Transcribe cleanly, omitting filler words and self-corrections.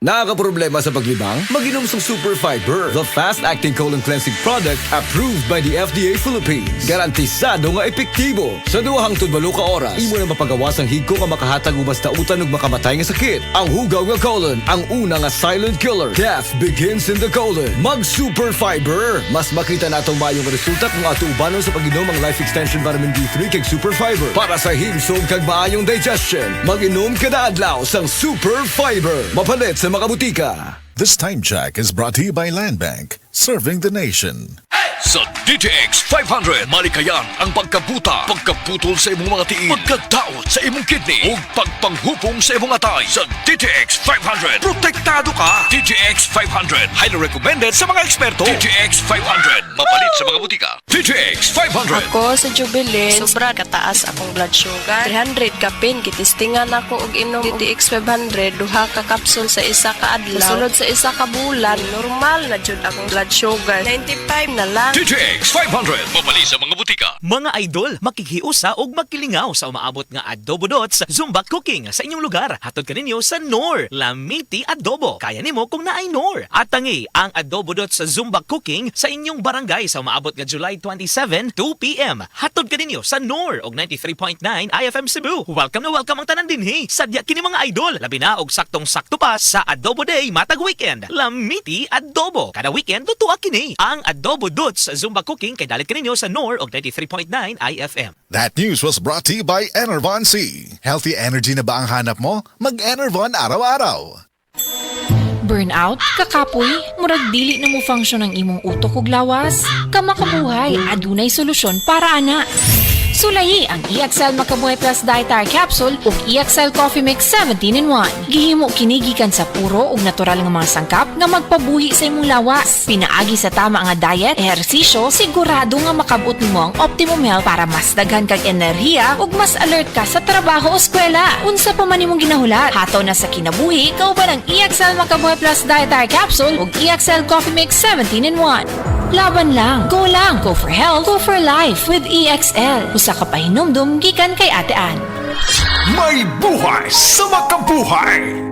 Nakakaproblema sa paglibang? Mag-inom sa Super Fiber, the fast-acting colon cleansing product approved by the FDA Philippines. Garantisado nga epektibo. Sa duhang tudbalo ka oras, imo na mapagawas ang higko nga makahatag og basta utan ug makamatay nga sakit. Ang hugaw nga colon, ang una nga silent killer. Death begins in the colon. Mag Super Fiber. Mas makita natong mayong resulta kung ato ubanon sa pag-inom ang Life Extension Vitamin D3 kag Super Fiber. Para sa himsog kag maayong digestion, mag-inom kada adlaw sang Super Fiber. Mapalit sa mga butika. This time check is brought to you by Land Bank, serving the nation. Sa DTX 500, malikayan ang pagkabuta, pagkaputol sa imong mga tiil, pagkadaot sa imong kidney, ug pagpanghupong sa imong atay. Sa DTX 500, protektado ka. DTX 500, highly recommended sa mga eksperto. DTX 500, mapalit sa mga butika. DTX 500. Ako sa Jubilee, sobra kataas akong blood sugar. 300 kapin, kitistingan ako og inom DTX 500, duha ka kapsul sa isa ka adlaw. Sulod sa isa ka bulan, normal na jud akong blood sugar. 95 na lang. DTX 500, mapalit sa mga butika. Mga idol, makikhiusa o magkilingaw sa umaabot nga Adobo Dots Zumba Cooking sa inyong lugar. Hatod ka ninyo sa Nor, Lamiti Adobo. Kaya nimo kung naay Nor. At tangi ang Adobo Dots Zumba Cooking sa inyong barangay sa umaabot nga July 27, 2 p.m. Hatod ka ninyo sa Nor og 93.9 IFM Cebu. Welcome na welcome ang tanan dinhi. Sadya kini mga idol, labi na og saktong-sakto pa sa Adobo Day matag weekend. Lamiti Adobo. Kada weekend tutuwa kini ang Adobo Dots sa Zumba Cooking kay dalit kaninyo sa Nor og 93.9 IFM. That news was brought to you by Enervon C. Healthy energy na ba ang hanap mo? Mag-Enervon araw-araw. Burnout, kakapoy, murag dili na mo function ang imong utok ug lawas. Kamakabuhay, adunay solusyon para ana. Sulayi ang EXL Makabuhay Plus Dietary Capsule ug EXL Coffee Mix 17-in-1. Gihimo kini gikan sa puro ug natural nga mga sangkap nga magpabuhi sa imong lawas. Pinaagi sa tama nga diet, ehersisyo, sigurado nga makabot nimo ang optimum health para mas daghan kag enerhiya ug mas alert ka sa trabaho o eskwela. Unsa pa man imong ginahulat, hataw na sa kinabuhi, kauban ang EXL Makabuhay Plus Dietary Capsule ug EXL Coffee Mix 17-in-1. Laban lang, go for health, go for life with EXL. Usa ka pahinumdum gikan kay Ate Ann. May buhay sa makabuhay!